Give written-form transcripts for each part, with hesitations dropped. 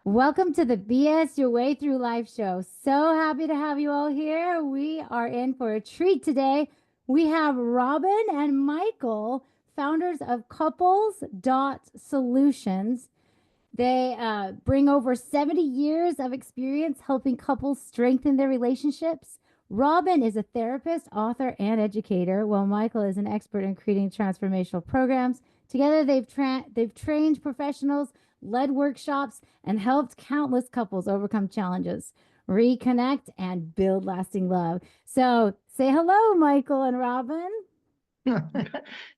Welcome to the BS Your Way Through Life show. So happy to have you all here. We are in for a treat today. We have Robin and Michael, founders of Couples.Solutions. They bring over 70 years of experience helping couples strengthen their relationships. Robin is a therapist, author, and educator, while Michael is an expert in creating transformational programs. Together, they've trained professionals, led workshops, and helped countless couples overcome challenges, reconnect, and build lasting love. So, say hello, Michael and Robin. Hi,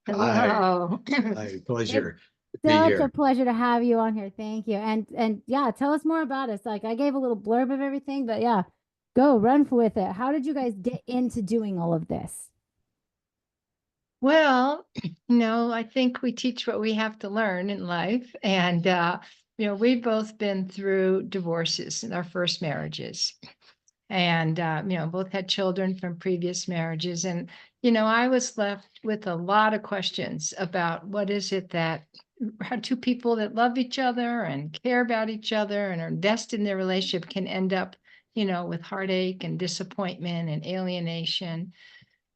Hello. hi, It's pleasure to be such a here. pleasure to have you on here. Thank you. And yeah, tell us more about us. Like I gave a little blurb of everything, but yeah, go with it. How did you guys get into doing all of this? Well, I think we teach what we have to learn in life. And, we've both been through divorces in our first marriages. And, both had children from previous marriages. And, I was left with a lot of questions about what is it that how two people that love each other and care about each other and are invested in their relationship can end up, with heartache and disappointment and alienation.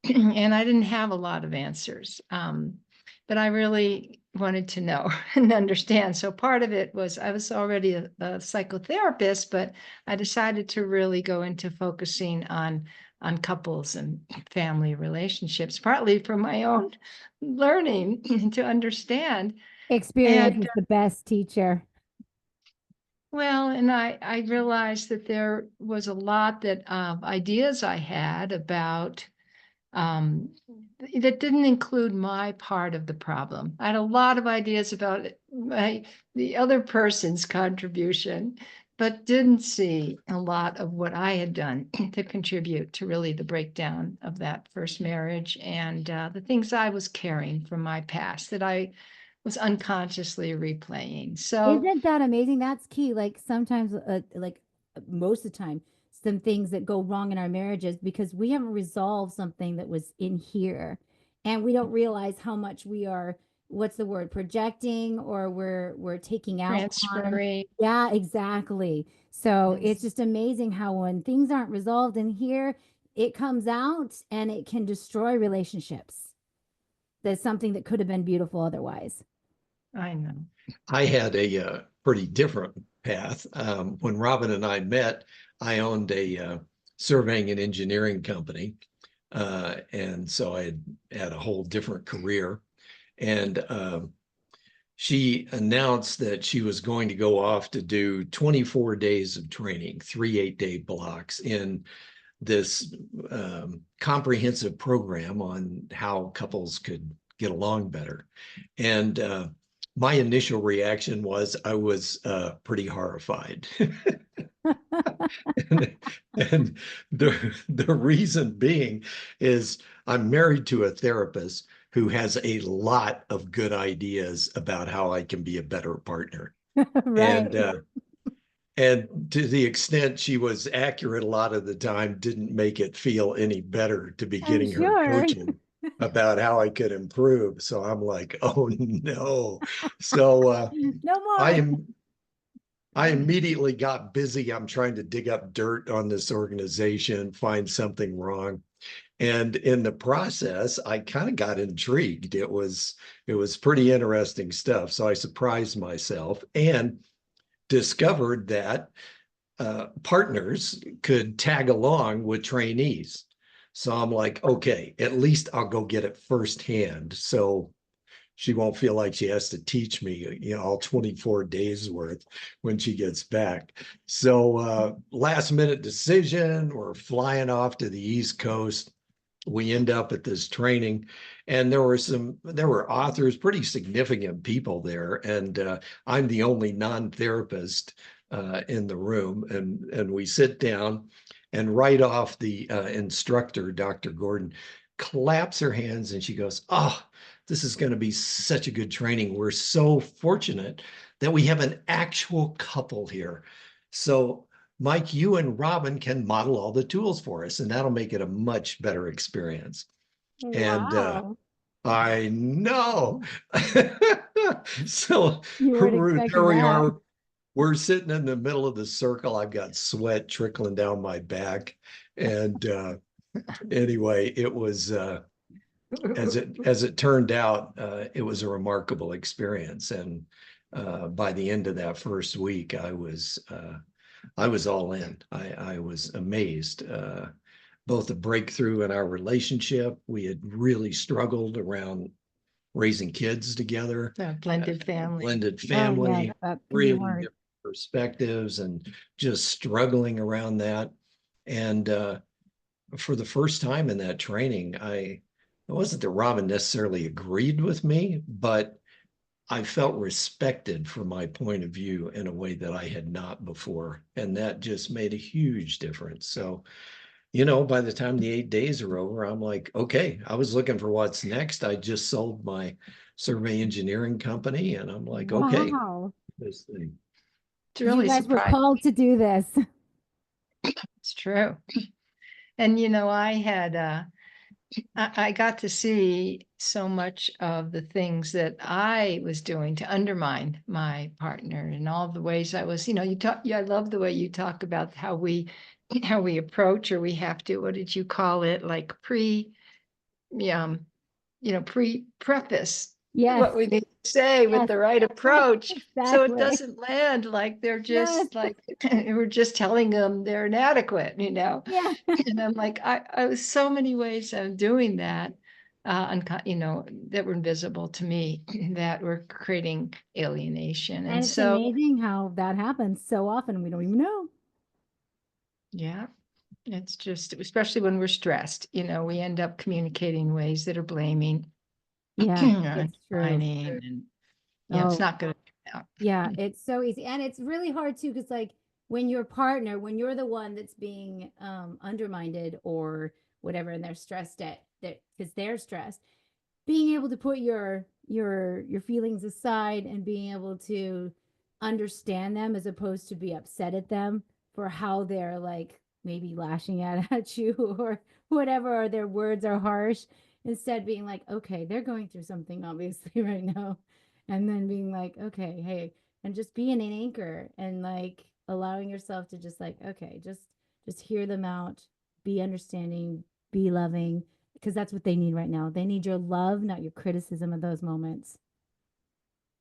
And I didn't have a lot of answers. But I really wanted to know and understand. So part of it was I was already a psychotherapist, but I decided to really go into focusing on couples and family relationships, partly from my own learning to understand. Experience And is the best teacher. and I realized that there was a lot that ideas I had about um, that didn't include my part of the problem. I had a lot of ideas about the other person's contribution, but didn't see a lot of what I had done to contribute to really the breakdown of that first marriage and the things I was carrying from my past that I was unconsciously replaying. So, Isn't that amazing? That's key. Like sometimes, most of the time, some things that go wrong in our marriages because we haven't resolved something that was in here, and we don't realize how much we are. What's the word? Projecting, or we're taking out on. transferring. Yeah, exactly. So it's just amazing how when things aren't resolved in here, it comes out and it can destroy relationships. That's something that could have been beautiful otherwise. I know. I had a pretty different path. When Robin and I met, I owned a surveying and engineering company. And so I had a whole different career. And she announced that she was going to go off to do 24 days of training, 3 8-day blocks in this comprehensive program on how couples could get along better. And my initial reaction was I was pretty horrified. and the reason being is I'm married to a therapist who has a lot of good ideas about how I can be a better partner. Right. And and to the extent she was accurate a lot of the time, didn't make it feel any better to be I'm getting her sure. coaching about how I could improve. So I'm like, oh no. So No I more. am I immediately got busy. I'm trying to dig up dirt on this organization, find something wrong. And in the process, I kind of got intrigued. It was pretty interesting stuff. So I surprised myself and discovered that partners could tag along with trainees. So I'm like, okay, at least I'll go get it firsthand. So she won't feel like she has to teach me, all 24 days worth when she gets back. So last minute decision, we're flying off to the East Coast. We end up at this training, and there were authors, pretty significant people there, and I'm the only non-therapist in the room, and we sit down, and right off the instructor, Dr. Gordon, claps her hands and she goes, "Oh, this is going to be such a good training. We're so fortunate that we have an actual couple here. So Mike, you and Robin can model all the tools for us, and that'll make it a much better experience." And Wow. I know. So You weren't there expecting we that. are. we're sitting in the middle of the circle. I've got sweat trickling down my back. And anyway, it was as it turned out, it was a remarkable experience. And by the end of that first week, I was all in. I was amazed. Both the breakthrough in our relationship. We had really struggled around raising kids together. Blended family. Blended Oh, family, yeah, that can be really hard. different perspectives, and just struggling around that. And for the first time in that training, it wasn't that Robin necessarily agreed with me, but I felt respected for my point of view in a way that I had not before. And that just made a huge difference. So, by the time the 8 days are over, I'm like, okay, I was looking for what's next. I just sold my survey engineering company, and I'm like, okay, Wow. this thing. It's You really guys were surprising. called to do this. It's true. And I had I got to see so much of the things that I was doing to undermine my partner, and all the ways I was, I love the way you talk about how we approach, or we have to, what did you call it? Like preface Yes. what we need to say with Yes. the right approach. So it Exactly. doesn't land like they're Yes. just like, we're just telling them they're inadequate, Yeah. and I'm like, I was so many ways of doing that, that were invisible to me, that were creating alienation. And And it's so, amazing how that happens so often. We don't even know. yeah, it's just, especially when we're stressed, we end up communicating in ways that are blaming, Yeah, it's true. undermining, and it's Oh, not going to turn out. yeah, it's so easy. And it's really hard too, because like when your partner, when you're the one that's being undermined or whatever, and they're stressed at that because they're stressed, being able to put your feelings aside and being able to understand them as opposed to be upset at them for how they're like maybe lashing out at you or whatever, or their words are harsh, instead being like, okay, they're going through something obviously right now, and then being like, okay, hey, and just being an anchor and like allowing yourself to just like, okay, just hear them out, be understanding, be loving, because that's what they need right now. They need your love, not your criticism of those moments.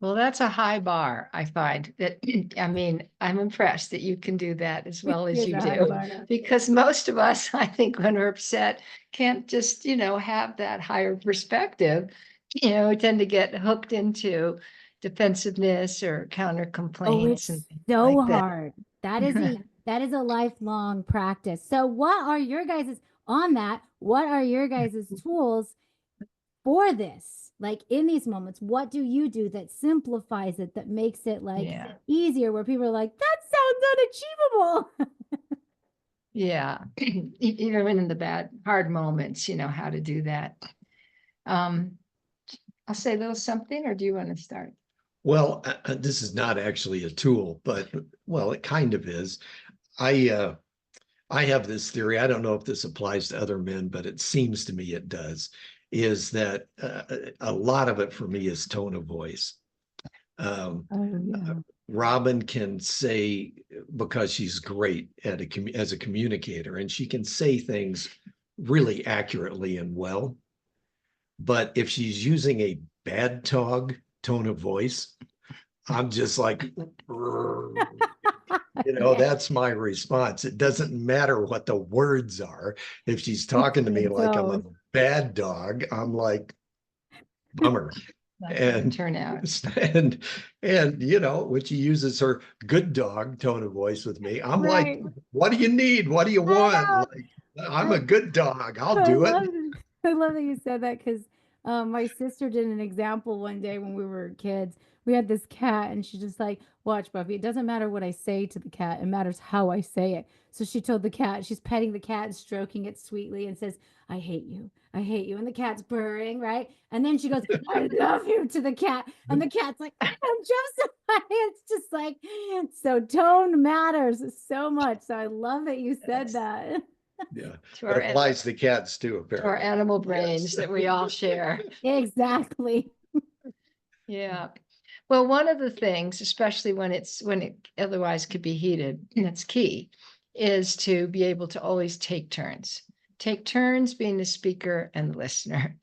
Well, that's a high bar, I find that. I mean, I'm impressed that you can do that as well as Here's you a high do, bar. because most of us, I think, when we're upset, can't just, have that higher perspective. We tend to get hooked into defensiveness or counter Oh, complaints and it's things so like that. hard. That is a lifelong practice. So what are your guys' on that? What are your guys' tools for this? Like in these moments, what do you do that simplifies it, that makes it like Yeah. easier, where people are like, that sounds unachievable? Yeah. Even in the bad, hard moments, how to do that. I'll say a little something, or do you want to start? Well, this is not actually a tool, but well, it kind of is. I I have this theory. I don't know if this applies to other men, but it seems to me it does. Is that a lot of it for me is tone of voice. Um, Oh yeah. Robin can say, because she's great at as a communicator, and she can say things really accurately and well. But if she's using a bad tone of voice, I'm just like, Yeah. that's my response. It doesn't matter what the words are. If she's It's talking to me the like I'm a tone. bad dog, I'm like, bummer. Not gonna And turn out. and when she uses her good dog tone of voice with me, I'm like, Right. what do you need? What do you I want? know. Like, I'm I, a good dog. I'll I do it. love I love that you said that, because my sister did an example one day when we were kids. We had this cat, and she's just like, watch, Buffy, it doesn't matter what I say to the cat, it matters how I say it. So she told the cat, she's petting the cat and stroking it sweetly and says, I hate you. I hate you. And the cat's purring, right? And then she goes, I love you to the cat. And the cat's like, I'm just, it's just like, so tone matters so much. So I love that you said Yes. that. Yeah. To It our, applies to cats too, to our apparently. animal brains Yes. that we all share. Exactly. Yeah. Well, one of the things, especially when it otherwise could be heated, and that's key, is to be able to always take turns. Take turns being the speaker and the listener.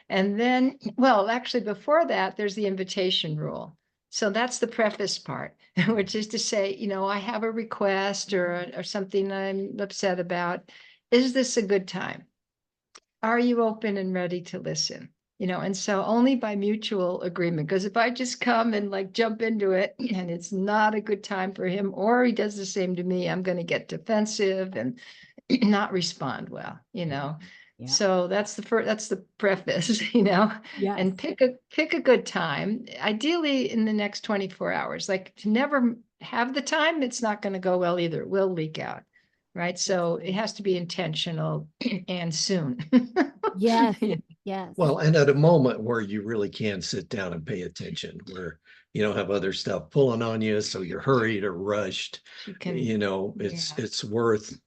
And then, well, actually, before that, there's the invitation rule. So that's the preface part, which is to say, I have a request or something I'm upset about. Is this a good time? Are you open and ready to listen? And so only by mutual agreement, because if I just come and like jump into it and it's not a good time for him, or he does the same to me, I'm going to get defensive and not respond well. Yeah. So that's the preface, Yes. and pick a good time, ideally in the next 24 hours. Like, to never have the time, it's not going to go well either. It will leak out. Right. So it has to be intentional and soon. Yes. Yes. Well, and at a moment where you really can sit down and pay attention, where you don't have other stuff pulling on you, so you're hurried or rushed. You can, It's worth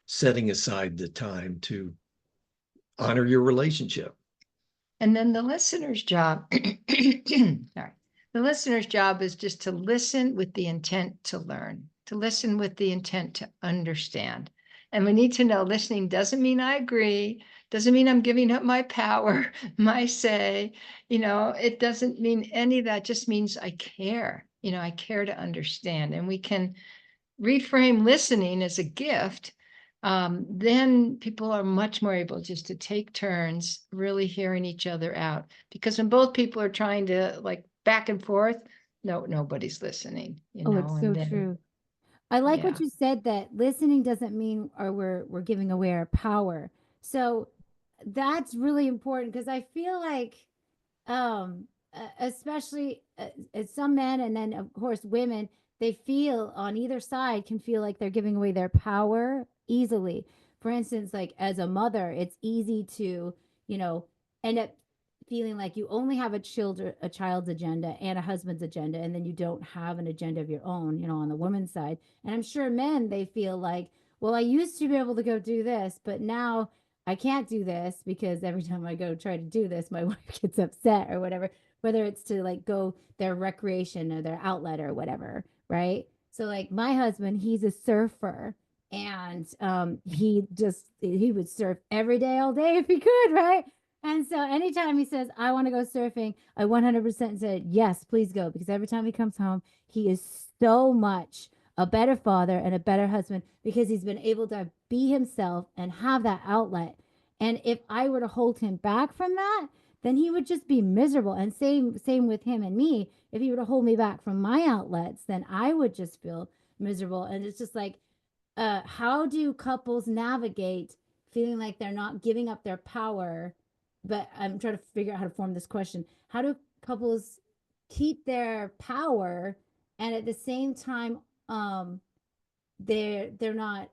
setting aside the time to honor your relationship. and then the listener's job, sorry, the listener's job is just to listen with the intent to learn, to listen with the intent to understand. And we need to know listening doesn't mean I agree, doesn't mean I'm giving up my power, my say, it doesn't mean any of that, just means I care, I care to understand. And we can reframe listening as a gift. Then people are much more able just to take turns, really hearing each other out. Because when both people are trying to like back and forth, nobody's listening, Oh, it's so and then, true. I like yeah. what you said, that listening doesn't mean or we're giving away our power. So that's really important, because I feel like especially some men, and then of course women, they feel on either side can feel like they're giving away their power easily. For instance, like as a mother, it's easy to, end up feeling like you only have a child's agenda and a husband's agenda, and then you don't have an agenda of your own, on the woman's side. And I'm sure men, they feel like, well, I used to be able to go do this, but now I can't do this because every time I go try to do this, my wife gets upset or whatever, whether it's to like go their recreation or their outlet or whatever, right? So like my husband, he's a surfer, and he would surf every day all day if he could, right? And so anytime he says, I want to go surfing, I 100% said, yes, please go. Because every time he comes home, he is so much a better father and a better husband, because he's been able to be himself and have that outlet. And if I were to hold him back from that, then he would just be miserable. And same with him and me. If he were to hold me back from my outlets, then I would just feel miserable. And it's just like, how do couples navigate feeling like they're not giving up their power? But I'm trying to figure out how to form this question. How do couples keep their power, and at the same time, they're not,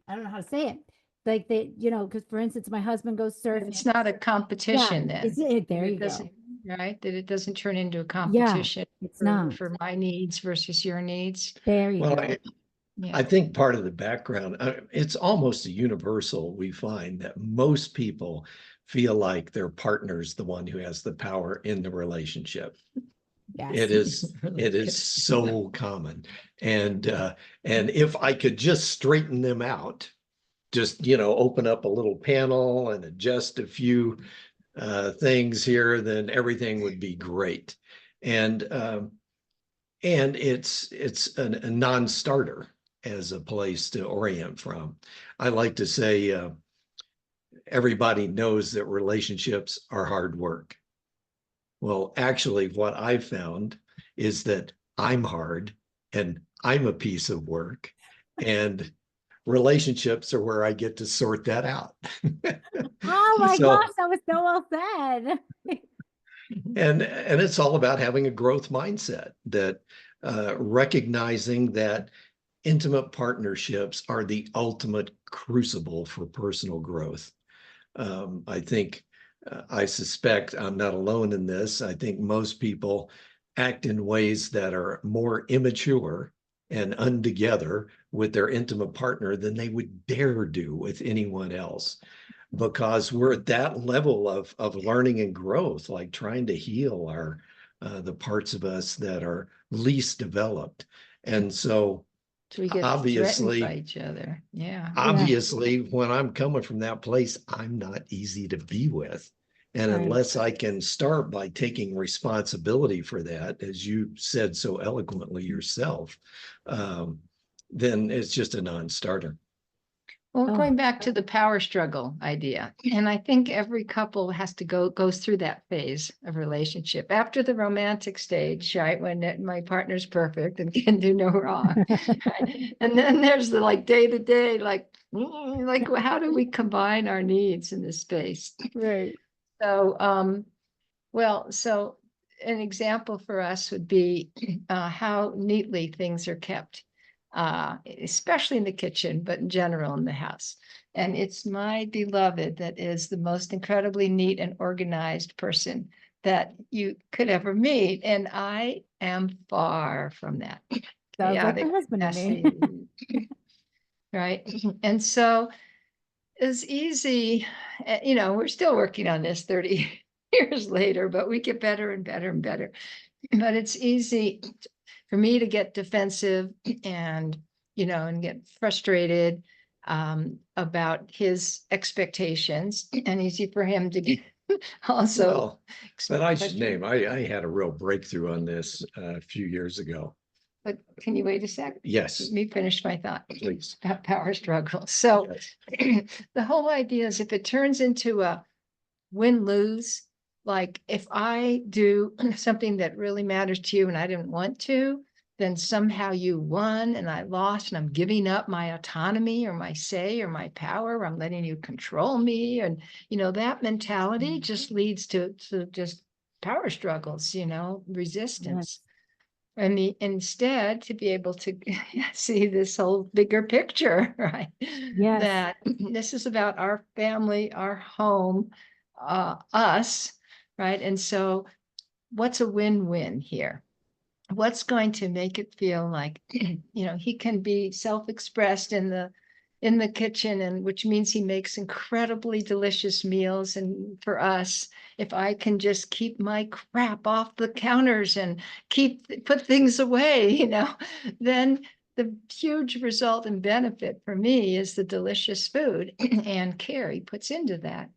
I don't know how to say it. Like they, because for instance, my husband goes surfing. It's not a competition then. There you go. Right? That it doesn't turn into a Yeah, competition it's not. for my needs versus your needs. There you Well, go. I think part of the background, it's almost a universal. We find that most people feel like their partner's the one who has the power in the relationship. Yes. It is so common. And if I could just straighten them out, just, open up a little panel and adjust a few things here, then everything would be great. And it's a non-starter as a place to orient from. I like to say everybody knows that relationships are hard work. Well, actually, what I've found is that I'm hard and I'm a piece of work, and relationships are where I get to sort that out. Oh my So, gosh, that was so well said. and it's all about having a growth mindset, that recognizing that intimate partnerships are the ultimate crucible for personal growth. I think, I suspect I'm not alone in this. I think most people act in ways that are more immature and untogether with their intimate partner than they would dare do with anyone else, because we're at that level of learning and growth, like trying to heal the parts of us that are least developed. And so So we get obviously, threatened by each other. Yeah. obviously, when I'm coming from that place, I'm not easy to be with. And Right. unless I can start by taking responsibility for that, as you said so eloquently yourself, then it's just a non-starter. Well, Oh. going back to the power struggle idea, and I think every couple has to goes through that phase of relationship after the romantic stage, right? When my partner's perfect and can do no wrong, right? And then there's the like day to day, like how do we combine our needs in this space? Right. So, so an example for us would be how neatly things are kept, especially in the kitchen, but in general in the house. And it's my beloved that is the most incredibly neat and organized person that you could ever meet. And I am far from that. Sounds like my Chaotic, husband and me. messy, right? And so it's easy, we're still working on this 30 years later, but we get better and better and better. But it's easy for me to get defensive and, and get frustrated about his expectations, and easy for him to get also. Well, but I should name, I had a real breakthrough on this a few years ago. But can you wait a sec? Yes, Let me finish my thought please. about power struggle. So Yes. the whole idea is if it turns into a win-lose, like if I do something that really matters to you and I didn't want to, then somehow you won and I lost and I'm giving up my autonomy or my say or my power, or I'm letting you control me. And, that mentality just leads to just power struggles, resistance. And instead to be able to see this whole bigger picture, right? Yes. That this is about our family, our home, us, right? And so what's a win-win here? What's going to make it feel like, he can be self-expressed in the kitchen, and which means he makes incredibly delicious meals. And for us, if I can just keep my crap off the counters and put things away, then the huge result and benefit for me is the delicious food and care he puts into that.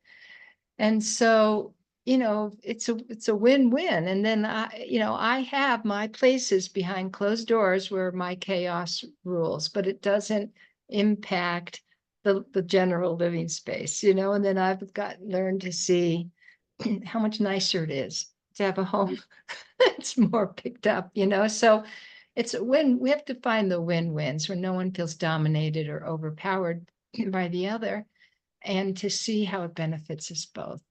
And so, it's a win-win. And then I have my places behind closed doors where my chaos rules, but it doesn't impact the general living space, and then I've learned to see how much nicer it is to have a home that's more picked up, so it's a win. We have to find the win-wins where no one feels dominated or overpowered by the other, and to see how it benefits us both.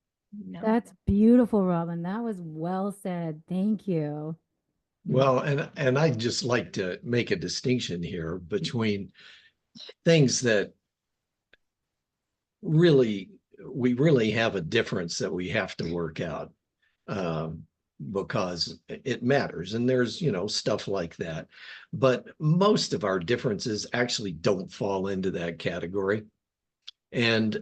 That's beautiful, Robin. That was well said. Thank you. Well, and I'd just like to make a distinction here between things that we really have a difference that we have to work out, because it matters. And there's, stuff like that. But most of our differences actually don't fall into that category. And,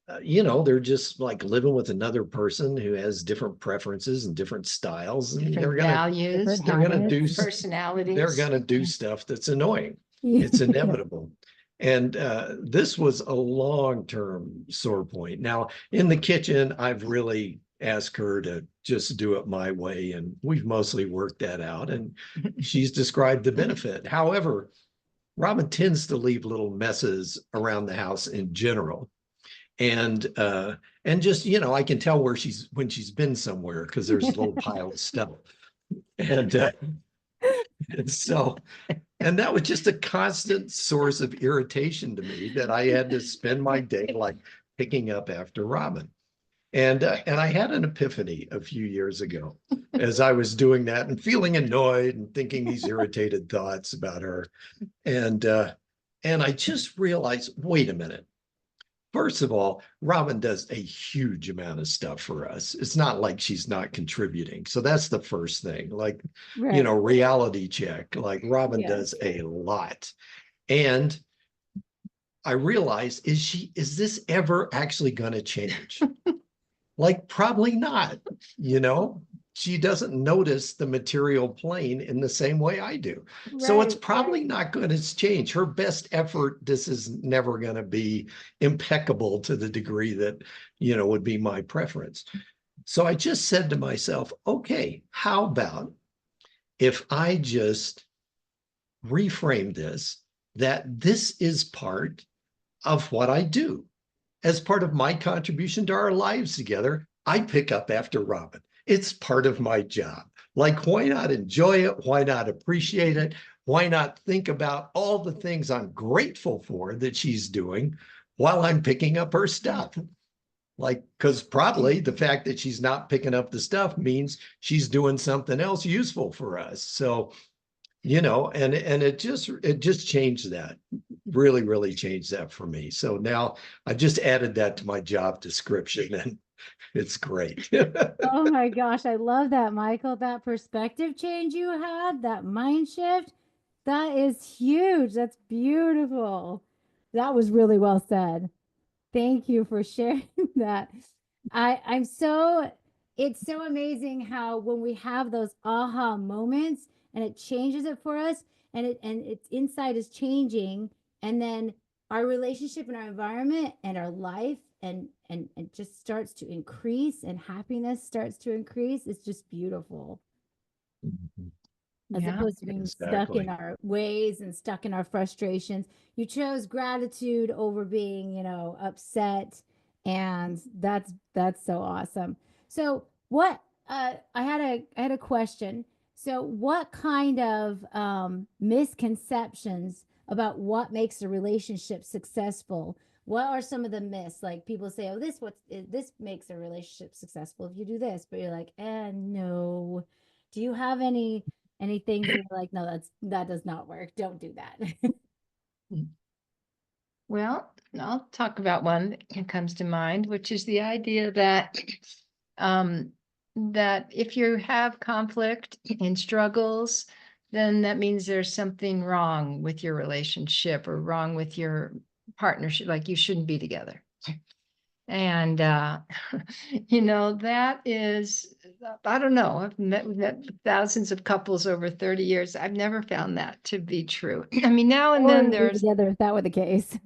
they're just like living with another person who has different preferences and different styles, and Different values, they're gonna do personalities. they're gonna do stuff that's annoying. It's inevitable. And this was a long-term sore point. Now, in the kitchen, I've really asked her to just do it my way, and we've mostly worked that out, and she's described the benefit. However, Robin tends to leave little messes around the house in general. And just, I can tell when she's been somewhere, because there's a little pile of stuff. And and that was just a constant source of irritation to me, that I had to spend my day like picking up after Robin. And I had an epiphany a few years ago as I was doing that and feeling annoyed and thinking these irritated thoughts about her. And I just realized, wait a minute. First of all, Robin does a huge amount of stuff for us. It's not like she's not contributing. So that's the first thing. Like, Right. Reality check. Like, Robin Yeah. does a lot. And I realized, is this ever actually going to change? Like, probably not, she doesn't notice the material plane in the same way I do. So it's Right. probably not going to change. Her best effort, this is never going to be impeccable to the degree that, would be my preference. So I just said to myself, okay, how about if I just reframe this, that this is part of what I do? As part of my contribution to our lives together, I pick up after Robin. It's part of my job. Like, why not enjoy it? Why not appreciate it? Why not think about all the things I'm grateful for that she's doing while I'm picking up her stuff? Like, because probably the fact that she's not picking up the stuff means she's doing something else useful for us. So, and it just changed that, really changed that for me. So now I've just added that to my job description, and it's great. Oh my gosh, I love that, Michael. That perspective change you had, that mind shift, that is huge. That's beautiful. That was really well said. Thank you for sharing that. I'm so it's so amazing how when we have those aha moments and it changes it for us and its inside is changing and then our relationship and our environment and our life and just starts to increase and happiness starts to increase. It's just beautiful as Yeah. opposed to being stuck in Exactly. our ways and stuck in our frustrations. You chose gratitude over being, upset, and that's so awesome. So, what I had a question. So, what kind of misconceptions about what makes a relationship successful? What are some of the myths? Like people say, "Oh, this makes a relationship successful if you do this," but you're like, no. Do you have any things that you're like, no, that does not work. Don't do that. Well, I'll talk about one that comes to mind, which is the idea that um, that if you have conflict and struggles, then that means there's something wrong with your relationship or wrong with your partnership, like you shouldn't be together. And that is, I don't know. We've met thousands of couples over 30 years. I've never found that to be true. I mean, now I and then wouldn't be there's together if that were the case.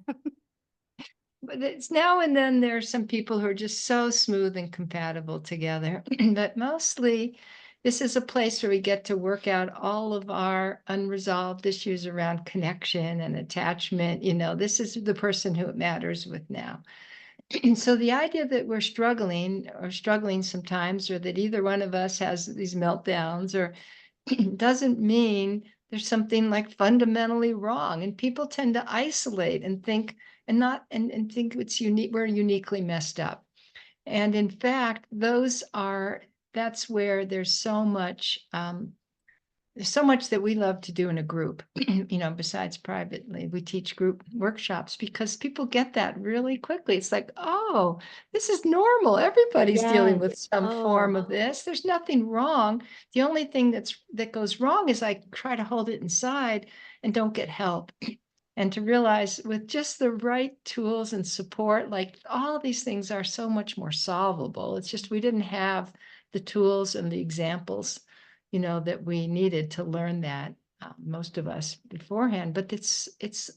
But it's now and then there's some people who are just so smooth and compatible together. But mostly, this is a place where we get to work out all of our unresolved issues around connection and attachment. This is the person who it matters with now. And so the idea that we're struggling sometimes, or that either one of us has these meltdowns, or doesn't mean there's something like fundamentally wrong. And people tend to isolate and think and think it's unique, we're uniquely messed up. And in fact, that's where there's so much that we love to do in a group, besides privately. We teach group workshops because people get that really quickly. It's like, oh, this is normal. Everybody's dealing Yes. with some Oh, form of this. There's nothing wrong. The only thing that goes wrong is I try to hold it inside and don't get help. And to realize with just the right tools and support, like all these things are so much more solvable. It's just we didn't have the tools and the examples that we needed to learn that, most of us beforehand, but it's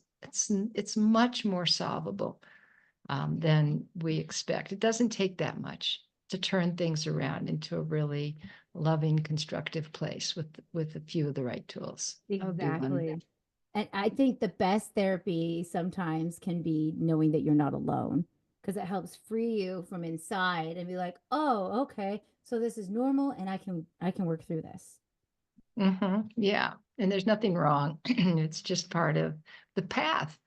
much more solvable than we expect. It doesn't take that much to turn things around into a really loving, constructive place with a few of the right tools. That would be one. exactly. And I think the best therapy sometimes can be knowing that you're not alone because it helps free you from inside and be like, "Oh, okay. So this is normal and I can work through this." Yeah, and there's nothing wrong. It's just part of the path,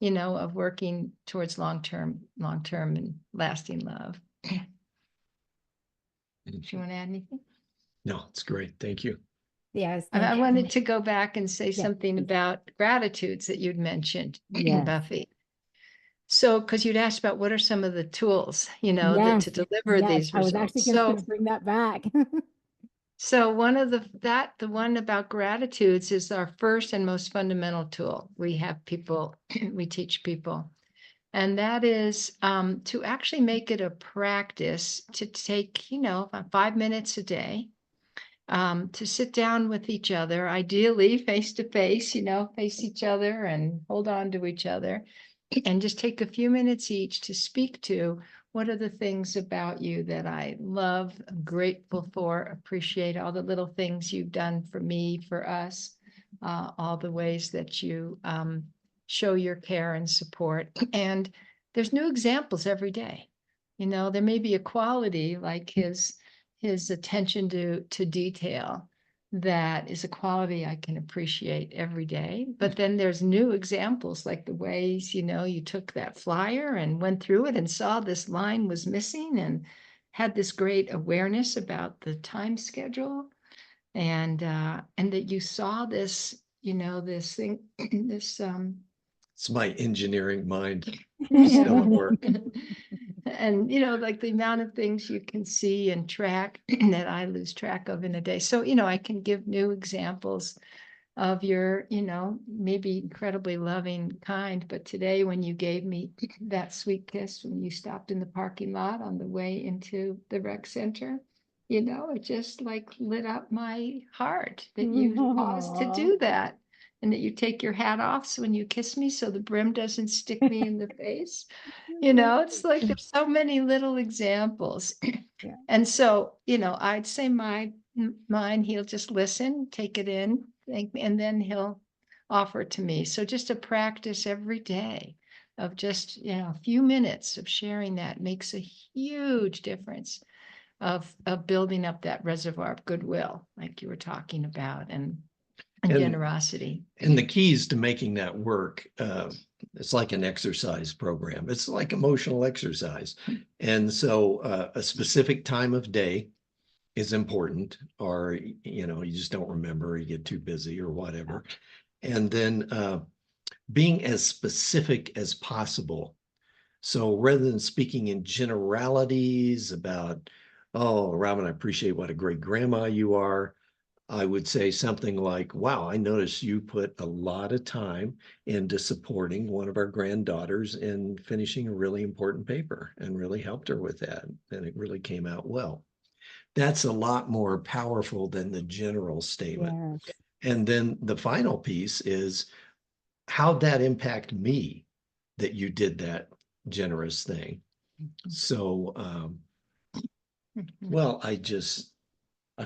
of working towards long-term and lasting love. Do you want to add anything? No, it's great. Thank you. Yes, I thank wanted you. to go back and say Yeah, something please. about gratitudes that you'd mentioned, Yes. Buffy. So, because you'd asked about what are some of the tools, that Yes. to deliver Yes. these I was results. actually going to bring that back. So one of the one about gratitudes is our first and most fundamental tool. We have people, we teach people, and that is to actually make it a practice to take, 5 minutes a day to sit down with each other, ideally face to face, face each other and hold on to each other, and just take a few minutes each to speak to what are the things about you that I love, I'm grateful for, appreciate all the little things you've done for me, for us, all the ways that you show your care and support. And there's new examples every day. There may be a quality like his attention to detail that is a quality I can appreciate every day. But then there's new examples like the ways, you took that flyer and went through it and saw this line was missing and had this great awareness about the time schedule, and that you saw this, this thing, this It's my engineering mind still at work. and like the amount of things you can see and track that I lose track of in a day. So I can give new examples of your maybe incredibly loving kind. But today, when you gave me that sweet kiss when you stopped in the parking lot on the way into the rec center, it just like lit up my heart that you paused to do that, and that you take your hat off so when you kiss me so the brim doesn't stick me in the face. It's like there's so many little examples. Yeah. And so, I'd say mine, he'll just listen, take it in, and then he'll offer it to me. So just a practice every day of just, a few minutes of sharing that makes a huge difference of building up that reservoir of goodwill, like you were talking about, and generosity. And the keys to making that work, it's like an exercise program. It's like emotional exercise. And so a specific time of day is important, or, you just don't remember, or you get too busy or whatever. And then being as specific as possible. So rather than speaking in generalities about, oh, Robin, I appreciate what a great grandma you are, I would say something like, wow, I noticed you put a lot of time into supporting one of our granddaughters in finishing a really important paper and really helped her with that. And it really came out well. That's a lot more powerful than the general statement. Yes. And then the final piece is, how'd that impact me that you did that generous thing? So, well, I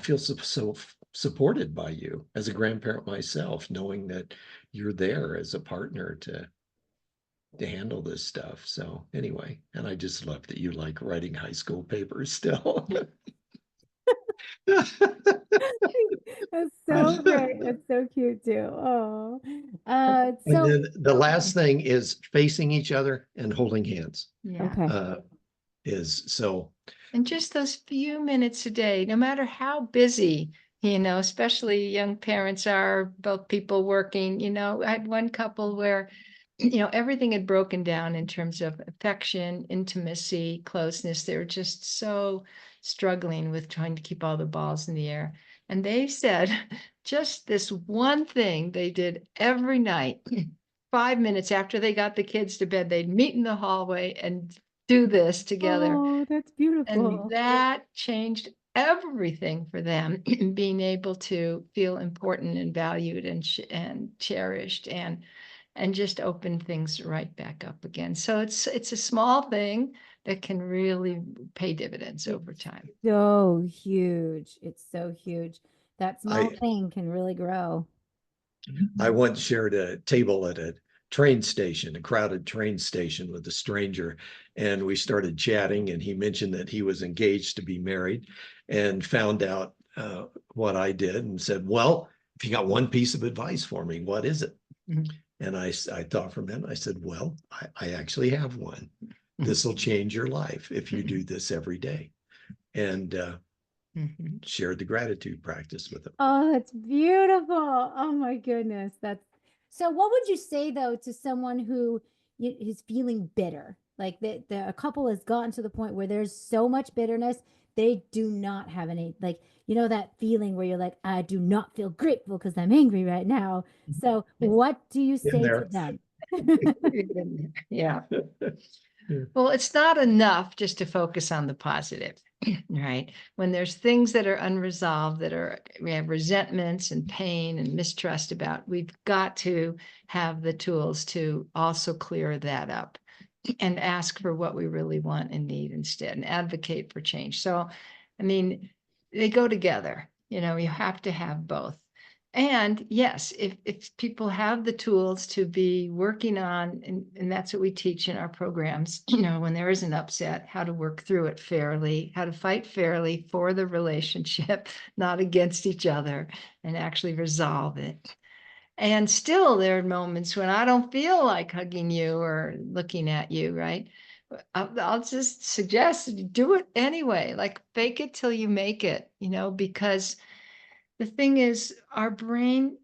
feel so supported by you as a grandparent myself, knowing that you're there as a partner to handle this stuff. So anyway, and I just love that you like writing high school papers still. That's so great. That's so cute too. Oh, And so then the last thing is facing each other and holding hands. Yeah. okay. And just those few minutes a day, no matter how busy, especially young parents are, both people working. I had one couple where, everything had broken down in terms of affection, intimacy, closeness. They were just so struggling with trying to keep all the balls in the air. And they said just this one thing they did every night. 5 minutes after they got the kids to bed, they'd meet in the hallway and do this together. Oh, that's And beautiful. that changed everything for them, being able to feel important and valued and cherished, and just open things right back up again. So it's a small thing that can really pay dividends over time. So huge. It's so huge. That small I thing can really grow. I once shared a table at a train station, a crowded train station, with a stranger, and we started chatting, and he mentioned that he was engaged to be married, and found out what I did, and said, well, if you got one piece of advice for me, what is it? Mhm. And I thought for a minute, I said, well, I actually have one. This will change your life if you do this every day. And shared the gratitude practice with him. Oh, that's beautiful. Oh my goodness. That's so what would you say though to someone who is feeling bitter? Like a couple has gotten to the point where there's so much bitterness, they do not have any, like, that feeling where you're like, I do not feel grateful because I'm angry right now. So what do you In say to there. them? Yeah. Well, it's not enough just to focus on the positive, right? When there's things that are unresolved, we have resentments and pain and mistrust about, we've got to have the tools to also clear that up and ask for what we really want and need instead and advocate for change. So, I mean, they go together, you have to have both. And yes, if people have the tools to be working on, and that's what we teach in our programs, when there is an upset, how to work through it fairly, how to fight fairly for the relationship, not against each other, and actually resolve it. And still, there are moments when I don't feel like hugging you or looking at you, right? I'll just suggest do it anyway, like fake it till you make it, because the thing is, our brain,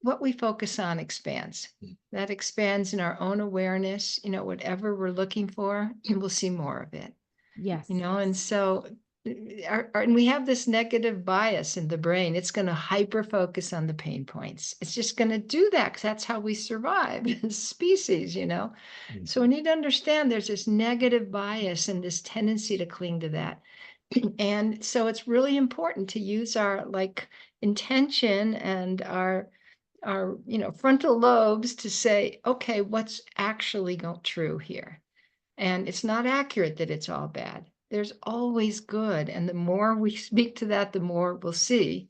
what we focus on expands. That expands in our own awareness, whatever we're looking for, we'll see more of it. Yes. And so and we have this negative bias in the brain. It's going to hyper focus on the pain points. It's just going to do that because that's how we survive as species, So we need to understand there's this negative bias and this tendency to cling to that. And so it's really important to use our intention and our frontal lobes to say, okay, what's actually true here? And it's not accurate that it's all bad. There's always good. And the more we speak to that, the more we'll see.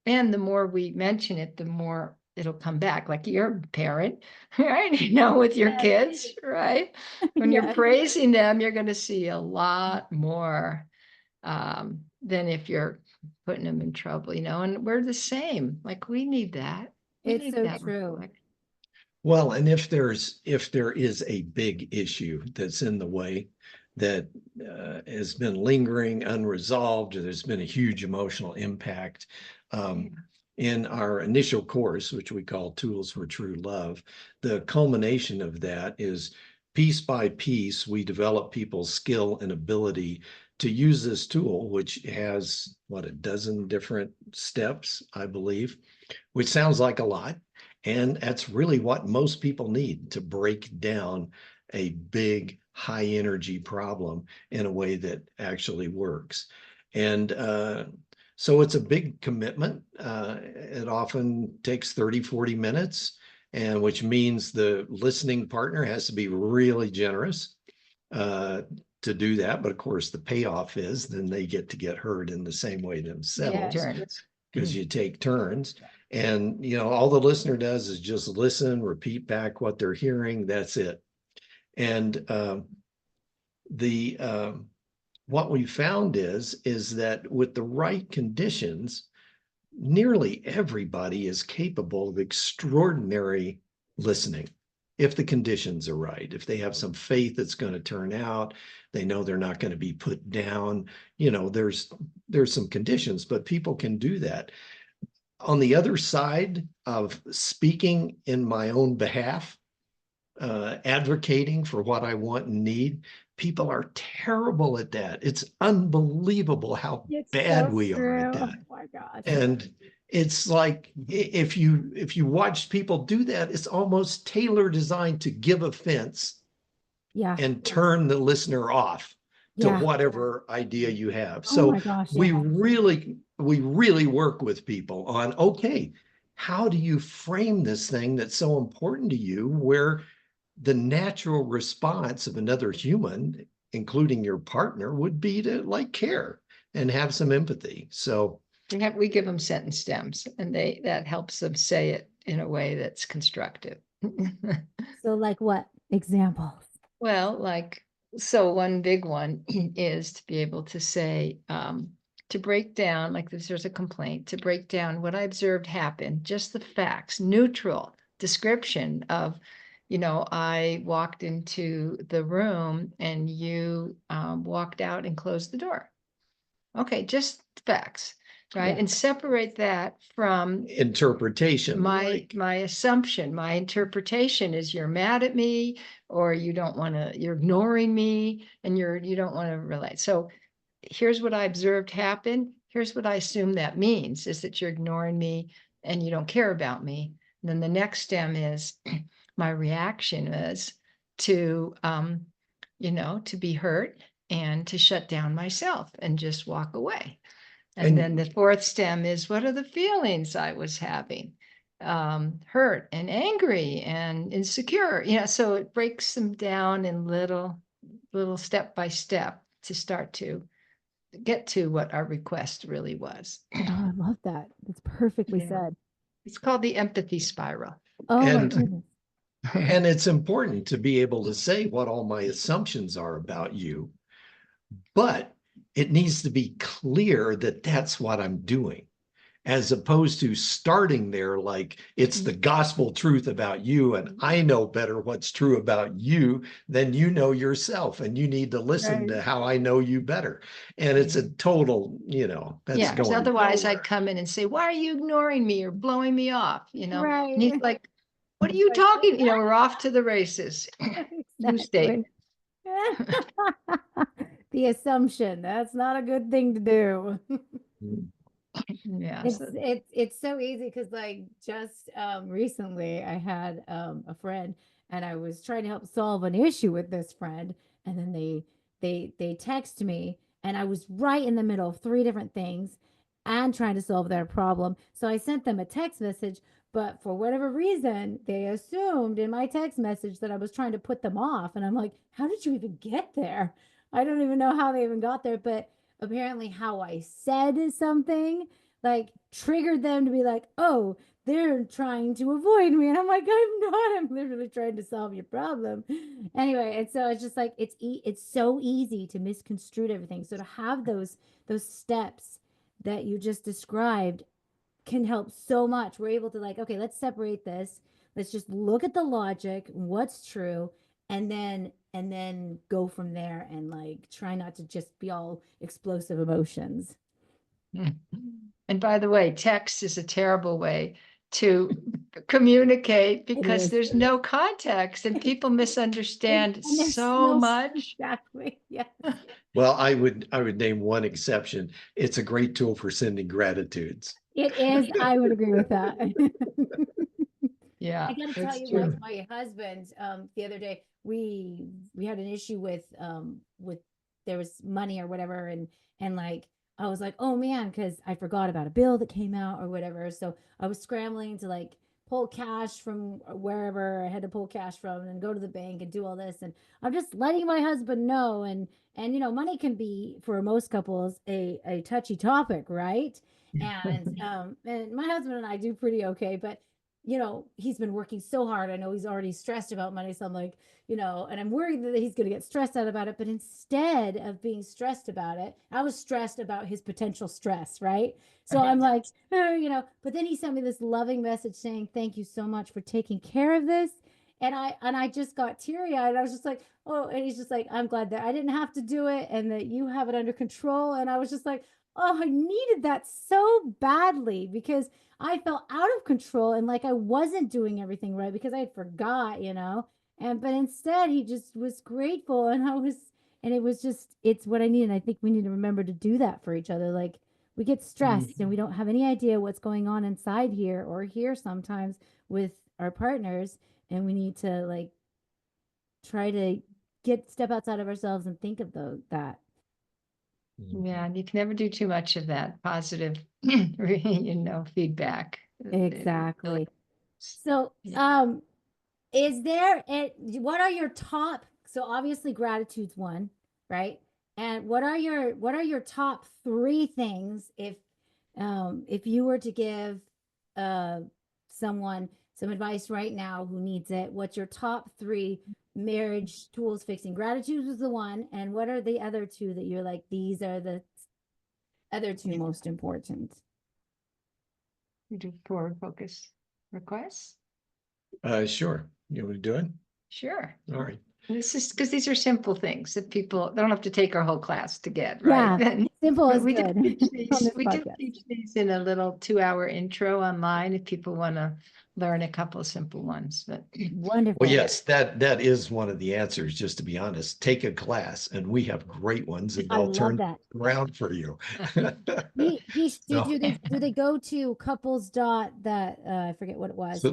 And the more we mention it, the more it'll come back. Like you're a parent, right? With your kids, right? When you're praising them, you're going to see a lot more than if you're putting them in trouble, and we're the same. Like we need that. It's so true. Well, and if there is a big issue that's in the way that has been lingering unresolved, or there's been a huge emotional impact, in our initial course, which we call Tools for True Love, the culmination of that is piece by piece, we develop people's skill and ability to use this tool, which has, a dozen different steps, I believe, which sounds like a lot. And that's really what most people need to break down a big, high energy problem in a way that actually works. And so it's a big commitment. It often takes 30, 40 minutes, and which means the listening partner has to be really generous to do that. But of course, the payoff is then they get heard in the same way themselves, because you take turns. And, all the listener does is just listen, repeat back what they're hearing. That's it. And what we found is that with the right conditions, nearly everybody is capable of extraordinary listening. If the conditions are right, if they have some faith it's going to turn out, they know they're not going to be put down. There's some conditions, but people can do that. On the other side of speaking in my own behalf, advocating for what I want and need, people are terrible at that. It's unbelievable how bad we are at that. Oh my gosh. And it's like, if you watch people do that, it's almost tailor designed to give offense and turn the listener off to whatever idea you have. So we really work with people on, okay, how do you frame this thing that's so important to you, where the natural response of another human, including your partner, would be to care and have some empathy. So we give them sentence stems, and that helps them say it in a way that's constructive. So like what examples? Well, so one big one is to be able to say, to break down, like if there's a complaint, to break down what I observed happen, just the facts, neutral description of, I walked into the room and you walked out and closed the door. Okay, just facts, right? And separate that from interpretation. My assumption, my interpretation is you're mad at me, or you're ignoring me, and you don't want to relate. So here's what I observed happen. Here's what I assume that means, is that you're ignoring me and you don't care about me. And then the next stem is my reaction is to to be hurt and to shut down myself and just walk away. And then the fourth stem is, what are the feelings I was having? Hurt and angry and insecure. So it breaks them down in little step by step to start to get to what our request really was. Oh, I love that. That's perfectly Yeah. said. It's called the empathy spiral. Oh my And goodness. and it's important to be able to say what all my assumptions are about you, but it needs to be clear that that's what I'm doing, as opposed to starting there like it's the gospel truth about you, and I know better what's true about you than you know yourself, and you need to listen to how I know you better. And it's a total, that's Yeah, because going otherwise nowhere. I'd come in and say, why are you ignoring me or blowing me off? And he's Right. like, what are you talking? We're off to the races. New state. Exactly. The assumption, that's not a good thing to do. Yeah. It's so easy because like just recently I had a friend and I was trying to help solve an issue with this friend, and then they text me and I was right in the middle of three different things and trying to solve their problem. So I sent them a text message, but for whatever reason, they assumed in my text message that I was trying to put them off. And I'm like, how did you even get there? I don't even know how they even got there, but apparently how I said something like triggered them to be like, oh, they're trying to avoid me. And I'm like, I'm not. I'm literally trying to solve your problem. Anyway, and so it's just like it's so easy to misconstrue everything. So to have those steps that you just described can help so much. We're able to like, okay, let's separate this. Let's just look at the logic, what's true, and then go from there and like try not to just be all explosive emotions. And by the way, text is a terrible way to communicate because there's no context and people misunderstand so much. Exactly. Yes. Well, I would name one exception. It's a great tool for sending gratitudes. It is. I would agree with that. Yeah. I gotta tell you, like my husband, the other day we had an issue with there was money or whatever, and like I was like, oh man, because I forgot about a bill that came out or whatever. So I was scrambling to like pull cash from wherever I had to pull cash from and go to the bank and do all this. And I'm just letting my husband know. And money can be for most couples a touchy topic, right? And my husband and I do pretty okay, but he's been working so hard. I know he's already stressed about money. So I'm like, and I'm worried that he's going to get stressed out about it. But instead of being stressed about it, I was stressed about his potential stress. Right. So I'm like, but then he sent me this loving message saying, thank you so much for taking care of this. And I just got teary eyed. I was just like, oh, and he's just like, I'm glad that I didn't have to do it and that you have it under control. And I was just like, oh, I needed that so badly because I felt out of control and like I wasn't doing everything right because I forgot, but instead he just was grateful and it was just it's what I need. And I think we need to remember to do that for each other. Like we get stressed and we don't have any idea what's going on inside here or here sometimes with our partners, and we need to like try to step outside of ourselves and think of that. Yeah, and you can never do too much of that positive, feedback. Exactly. So, what are your top, so obviously gratitude's one, right? And what are your top three things if you were to give someone some advice right now who needs it, what's your top three marriage tools fixing? Gratitude was the one, and what are the other two that you're like, these are the other two most important? You do forward focus requests? Sure. You want to do it? Sure. All right. This is because these are simple things that people don't have to take our whole class to get, right? Yeah, simple is we good. We do teach these in a little 2-hour intro online if people want to learn a couple of simple ones. But wonderful. Well, yes, that is one of the answers, just to be honest. Take a class, and we have great ones, and they'll turn that around for you. Do they go to couples dot that I forget what it was.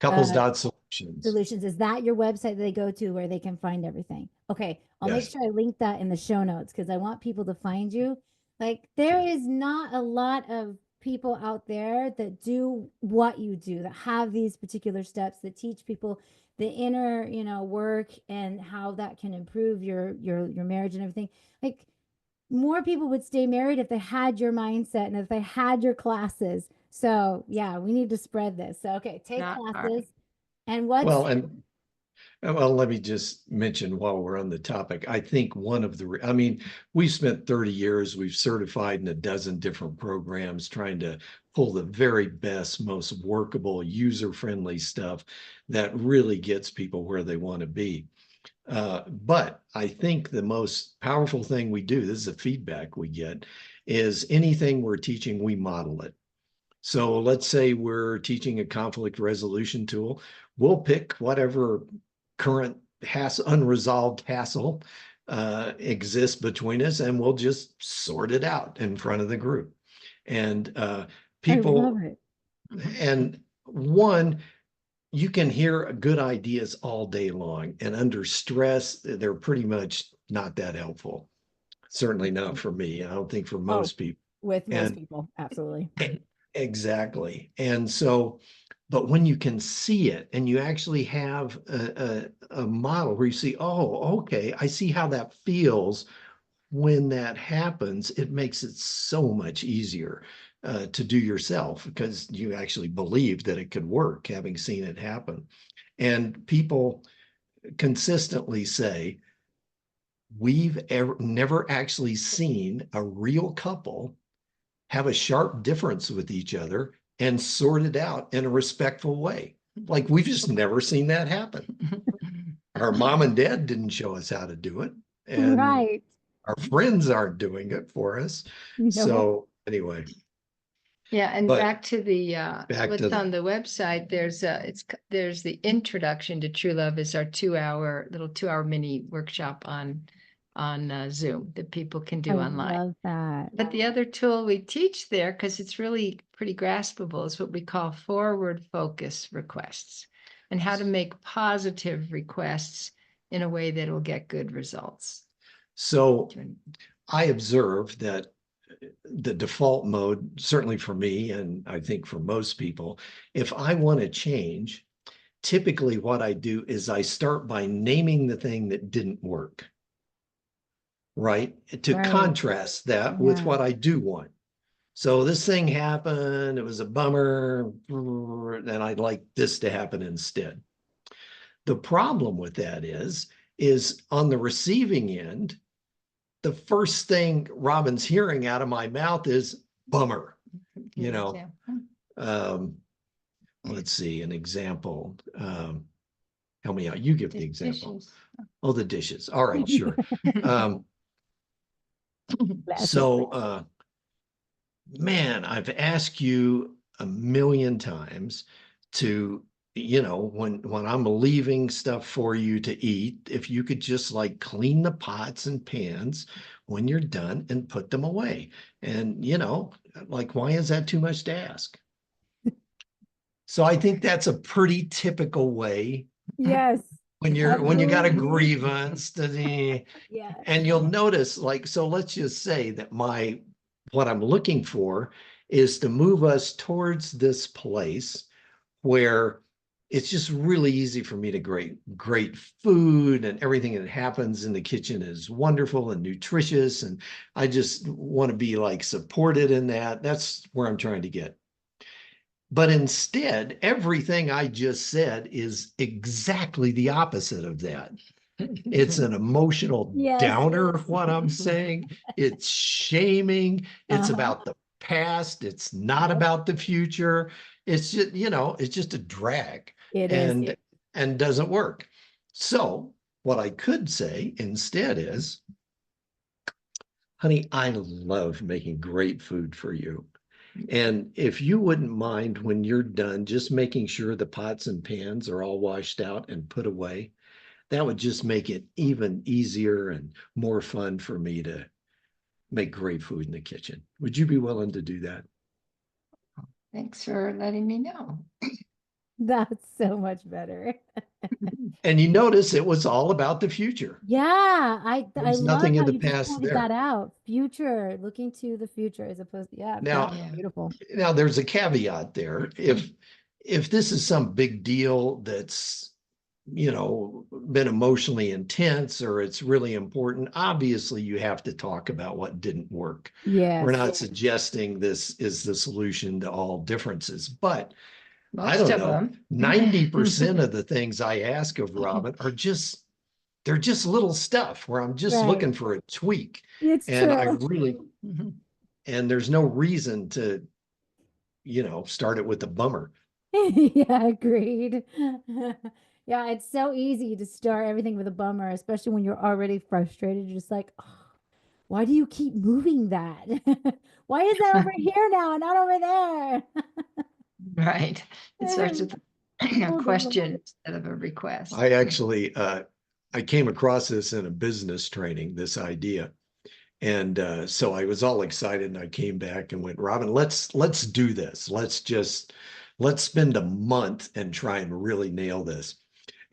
Couples.Solutions. Solutions. Is that your website that they go to where they can find everything? Okay. I'll make Yes. sure I link that in the show notes because I want people to find you. Like, there is not a lot of people out there that do what you do, that have these particular steps, that teach people the inner, work and how that can improve your marriage and everything. Like, more people would stay married if they had your mindset and if they had your classes. So yeah, we need to spread this. So okay, take Not hard. classes. And what's Well, and well, let me just mention while we're on the topic, I think one of the, I mean, we've spent 30 years, we've certified in a dozen different programs trying to pull the very best, most workable, user-friendly stuff that really gets people where they want to be. But I think the most powerful thing we do, this is a feedback we get, is anything we're teaching, we model it. So let's say we're teaching a conflict resolution tool. We'll pick whatever current unresolved hassle exists between us, and we'll just sort it out in front of the group. And I people, love it. and one, you can hear good ideas all day long, and under stress, they're pretty much not that helpful. Certainly not for me. I don't think for most people. With most And people, absolutely. exactly. And so, but when you can see it and you actually have a model where you see, oh, okay, I see how that feels when that happens, it makes it so much easier to do yourself because you actually believe that it could work, having seen it happen. And people consistently say, we've never actually seen a real couple have a sharp difference with each other and sort it out in a respectful way. Like, we've just never seen that happen. Our mom and dad didn't show us how to do it, and Right. our friends aren't doing it for us. No. So anyway, Yeah, and but back to the back what's to on the website, there's the introduction to true love is our 2-hour mini workshop on Zoom that people can do I online. love that. But the other tool we teach there, because it's really pretty graspable, is what we call forward focus requests and how to make positive requests in a way that will get good results. so I observe that the default mode, certainly for me, and I think for most people, if I want to change, typically what I do is I start by naming the thing that didn't work, right? To Right. contrast that with Yeah. what I do want. So this thing happened, it was a bummer, and I'd like this to happen instead. The problem with that is on the receiving end, the first thing Robin's hearing out of my mouth is bummer. You know, let's see, an example. Help me out. You give the example. Dishes. Oh, the dishes. All right, sure. So, man, I've asked you a million times to, when I'm leaving stuff for you to eat, if you could just like clean the pots and pans when you're done and put them away. And, like, why is that too much to ask? So I think that's a pretty typical way Yes. when you got a Absolutely. grievance Yeah. and you'll notice, like, so let's just say that what I'm looking for is to move us towards this place where it's just really easy for me to great food, and everything that happens in the kitchen is wonderful and nutritious, and I just want to be like supported in that. That's where I'm trying to get. But instead, everything I just said is exactly the opposite of that. It's an emotional Yes. downer of what I'm saying. It's shaming. It's about the past. It's not about the future. It's just, it's just a drag. It is. And doesn't work. So what I could say instead is, honey, I love making great food for you. And if you wouldn't mind, when you're done, just making sure the pots and pans are all washed out and put away, that would just make it even easier and more fun for me to make great food in the kitchen. Would you be willing to do that? Thanks for letting me know. That's so much better. And you notice it was all about the future. Yeah, There I was love nothing in how the you just past pointed that there. out. Future, looking to the future as opposed to, yeah, that's Now, Yeah. beautiful. now there's a caveat there. If this is some big deal that's, been emotionally intense or it's really important, obviously you have to talk about what didn't work. We're Yes. not suggesting this is the solution to all differences, but I Most don't of know, them. 90% of the things I ask of Robin they're just little stuff where I'm just Right. looking for a tweak. It's And I true. really, and there's no reason to, start it with a bummer. Yeah, agreed. Yeah, it's so easy to start everything with a bummer, especially when you're already frustrated. You're just like, "Oh, why do you keep moving that? Why is that over here now and not over there?" Right. It starts with a Beautiful. question instead of a request. I actually, I came across this in a business training, this idea. And so I was all excited and I came back and went, Robin, let's do this. Let's spend a month and try and really nail this.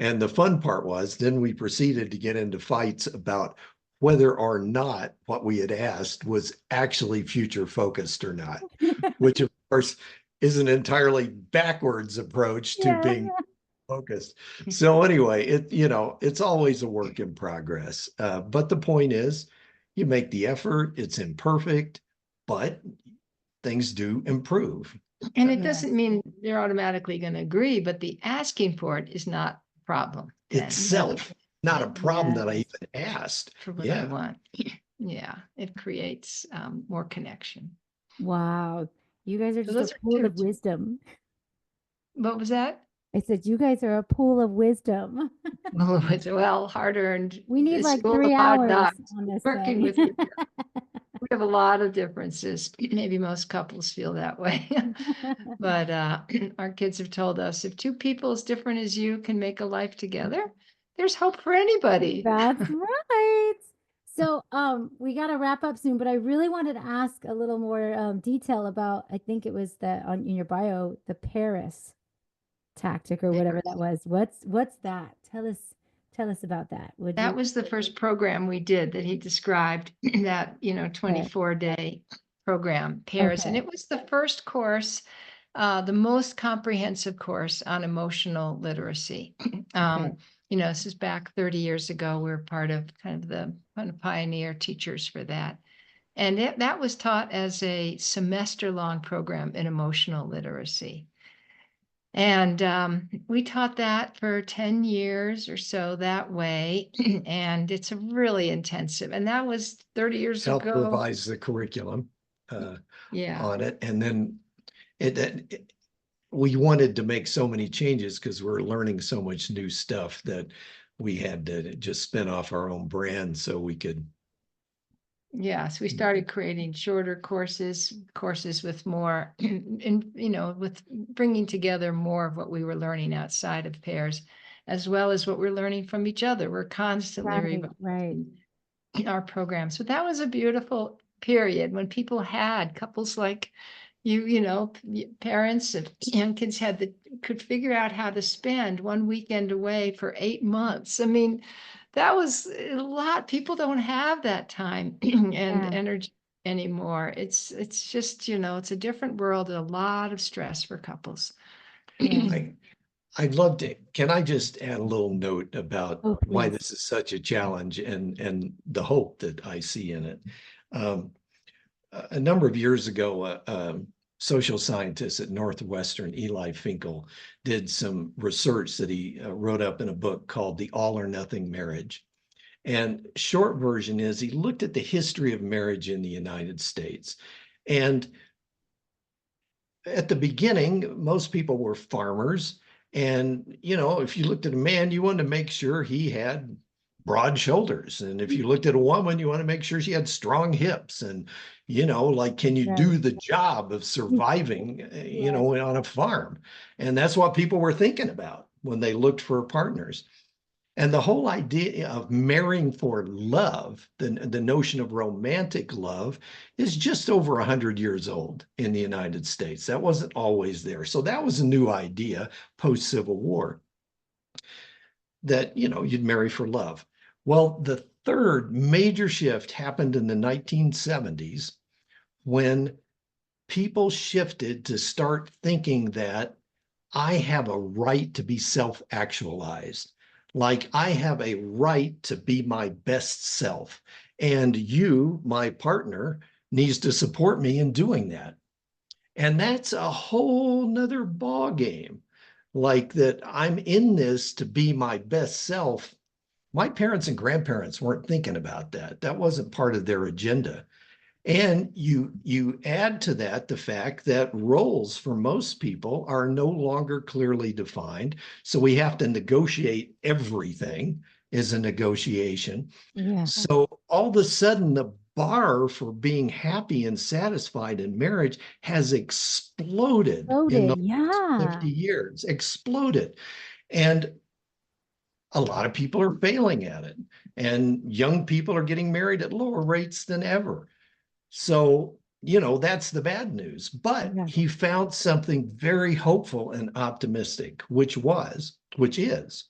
And the fun part was then we proceeded to get into fights about whether or not what we had asked was actually future focused or not, which of course is an entirely backwards approach to Yeah. being focused. So anyway, it's always a work in progress. But the point is, you make the effort. It's imperfect, but things do improve And it Yeah. doesn't mean they're automatically going to agree, but the asking for it is not a problem. Then, itself. Not a problem that I Yes. even asked. for what I Yeah. want. Yeah, it creates more connection. Wow. You guys are So just a those are pool two. of wisdom. What was that? I said, you guys are a pool of wisdom. Well, it's well harder and We need the like school of 3 hard hours knocks on this working thing. with you. We have a lot of differences. Maybe most couples feel that way. But our kids have told us if two people as different as you can make a life together, there's hope for anybody. That's right. So, we got to wrap up soon, but I really wanted to ask a little more detail about, I think it was the on in your bio, the Paris tactic or whatever that was. What's that? Tell us about that, would That you? was the first program we did that he described, that, Okay. 24-day program, pairs. And Okay. it was the first course, the most comprehensive course on emotional literacy. Okay. This is back 30 years ago. We were part of kind of the pioneer teachers for that. And that was taught as a semester-long program in emotional literacy. And we taught that for 10 years or so that way. And it's a really intensive. And that was 30 years Help ago. revise the curriculum Yeah. on it. And then we wanted to make so many changes because we're learning so much new stuff that we had to just spin off our own brand so we could. Yes, we started creating shorter courses with more, and with bringing together more of what we were learning outside of pairs, as well as what we're learning from each other. We're constantly Right. Right. revising our programs. But that was a beautiful period when people had couples like parents and young kids could figure out how to spend one weekend away for 8 months. I mean, that was a lot. People don't have that time and Yeah. energy anymore. It's just, it's a different world and a lot of stress for couples. Yeah. I'd love to. Can I just add a little note about Oh, why please. this is such a challenge and the hope that I see in it? Um, a number of years ago, social scientist at Northwestern, Eli Finkel, did some research that he wrote up in a book called The All or Nothing Marriage. And short version is he looked at the history of marriage in the United States. And at the beginning, most people were farmers. And, if you looked at a man, you wanted to make sure he had broad shoulders. And if you looked at a woman, you want to make sure she had strong hips. And, like, can you Right. do the job of surviving, Yes. on a farm? And that's what people were thinking about when they looked for partners. And the whole idea of marrying for love, the notion of romantic love, is just over 100 years old in the United States. That wasn't always there. So that was a new idea post-Civil War, that, you'd marry for love. Well, the third major shift happened in the 1970s when people shifted to start thinking that I have a right to be self-actualized. Like I have a right to be my best self. And you, my partner, needs to support me in doing that. And that's a whole nother ball game. Like that I'm in this to be my best self. My parents and grandparents weren't thinking about that. That wasn't part of their agenda. And you add to that the fact that roles for most people are no longer clearly defined. So we have to negotiate. Everything is a negotiation. Yeah. So all of a sudden, the bar for being happy and satisfied in marriage has exploded in the Loaded. last Yeah. 50 years, exploded. And a lot of people are failing at it. And young people are getting married at lower rates than ever. So, that's the bad news. But Yeah. he found something very hopeful and optimistic, which is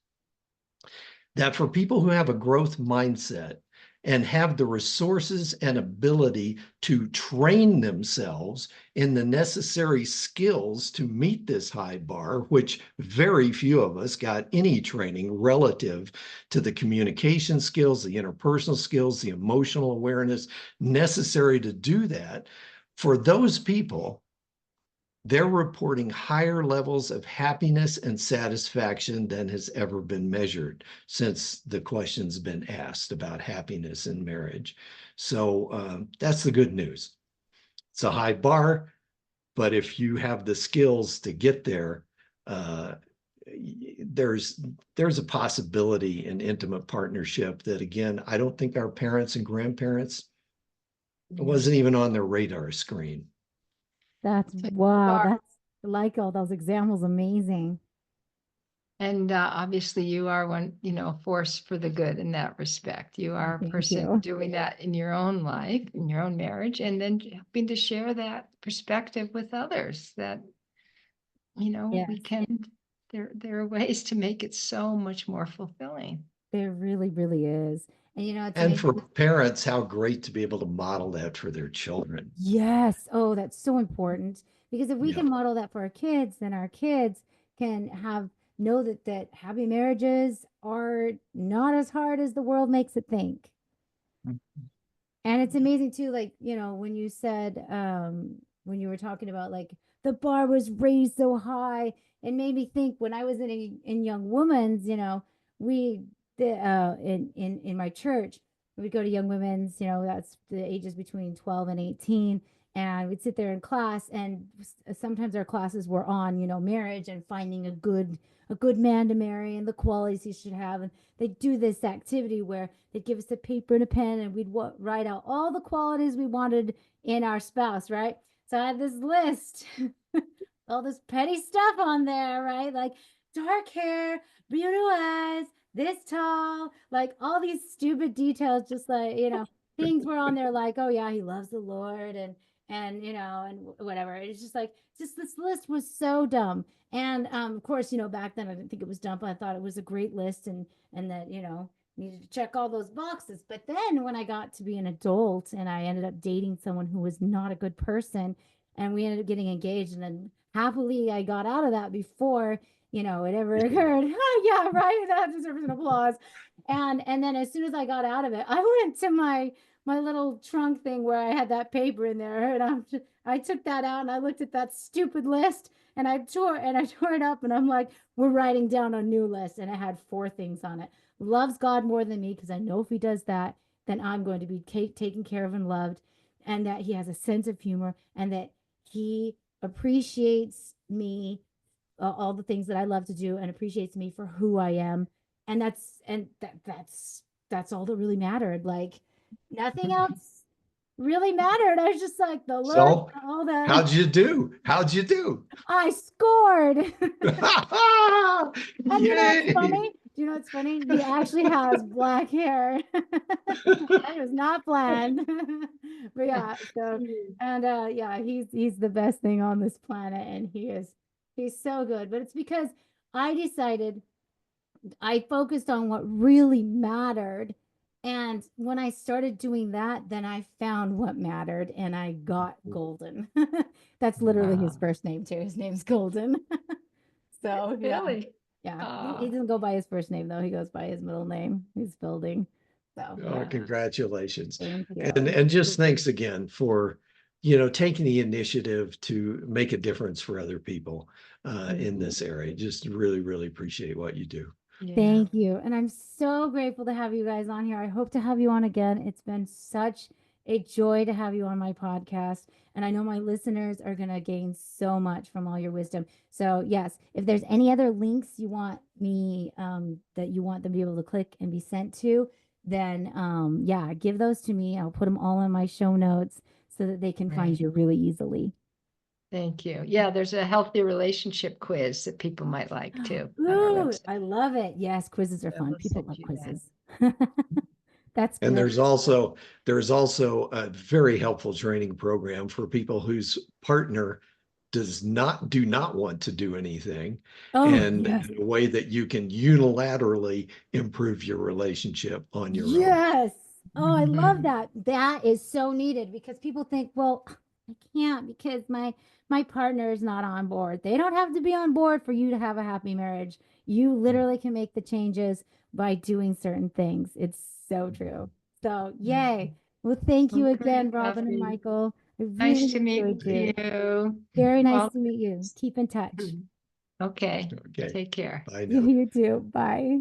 that for people who have a growth mindset and have the resources and ability to train themselves in the necessary skills to meet this high bar, which very few of us got any training relative to the communication skills, the interpersonal skills, the emotional awareness necessary to do that. For those people, they're reporting higher levels of happiness and satisfaction than has ever been measured since the question's been asked about happiness in marriage. So that's the good news. It's a high bar, but if you have the skills to get there, there's a possibility in intimate partnership that, again, I don't think our parents and grandparents, it wasn't even on their radar screen. That's wow. That's I like all those examples. Amazing. And obviously, you are one, force for the good in that respect. You are a Thank person you. doing that in your own life, in your own marriage, and then helping to share that perspective with others that, Yes, we can, there are ways to make it so much more fulfilling. there really, really is. And it's And for amazing. parents, how great to be able to model that for their children. Yes. Oh, that's so important. Because if we Yeah. can model that for our kids, then our kids can know that happy marriages are not as hard as the world makes it think. And it's amazing too, like, when you said, when you were talking about like the bar was raised so high, it made me think when I was in Young Women's, we the in my church, we'd go to Young Women's, that's the ages between 12 and 18. And we'd sit there in class, and sometimes our classes were on, marriage and finding a good man to marry and the qualities he should have. And they'd do this activity where they'd give us a paper and a pen, and we'd write out all the qualities we wanted in our spouse, right? So I had this list, all this petty stuff on there, right? Like dark hair, beautiful eyes, this tall, like all these stupid details, just like, things were on there like, oh yeah, he loves the Lord, and whatever. It's just like, just this list was so dumb. And of course, back then I didn't think it was dumb. I thought it was a great list, and that, needed to check all those boxes. But then when I got to be an adult and I ended up dating someone who was not a good person, and we ended up getting engaged, and then happily I got out of that before, it ever occurred. Yeah, right. That deserves an applause. And then as soon as I got out of it, I went to my little trunk thing where I had that paper in there, and I took that out and I looked at that stupid list, and I tore it up, and I'm like, we're writing down a new list, and it had 4 things on it. Loves God more than me, because I know if he does that, then I'm going to be taken care of and loved, and that he has a sense of humor, and that he appreciates me, all the things that I love to do, and appreciates me for who I am. And that's all that really mattered. Like nothing else really mattered. I was just like the Lord, So all that. how'd you do? How'd you do? I scored. And it's Yay. funny. Do you know what's funny? He actually has black hair. That was not planned. But yeah, so and yeah, he's the best thing on this planet, and he's so good. But it's because I decided I focused on what really mattered. And when I started doing that, then I found what mattered and I got Golden. That's literally his Wow. first name too. His name's Golden. So yeah. Really? Yeah. He Oh, doesn't go by his first name though. He goes by his middle name. He's building. So Oh, yeah. congratulations. Thank And you. and just thanks again for, taking the initiative to make a difference for other people in Mhm. this area. Just really, really appreciate what you do. yeah. Thank you. And I'm so grateful to have you guys on here. I hope to have you on again. It's been such a joy to have you on my podcast. And I know my listeners are going to gain so much from all your wisdom. So, yes, if there's any other links you want me, that you want them to be able to click and be sent to, then, yeah, give those to me. I'll put them all in my show notes so that they can find Right. you really easily. Thank you. Yeah, there's a healthy relationship quiz that people might like too on our Ooh, website. I love it. Yes, quizzes are So fun. we'll People send love you that. quizzes. That's And great. there's also a very helpful training program for people whose partner do not want to do anything, Oh, and yes. in a way that you can unilaterally improve your relationship on your own. Yes. Oh, I love Mhm. that. That is so needed because people think, well, I can't because my partner is not on board. They don't have to be on board for you to have a happy marriage. You literally can make the changes by doing certain things. It's so true. So, yay. Well, thank you Okay, again, Robin and Buffy. Michael. I Nice really to meet enjoyed you. you. Very nice Well, to meet you. Keep in touch. okay. Okay, Take care. bye now. You too. Bye.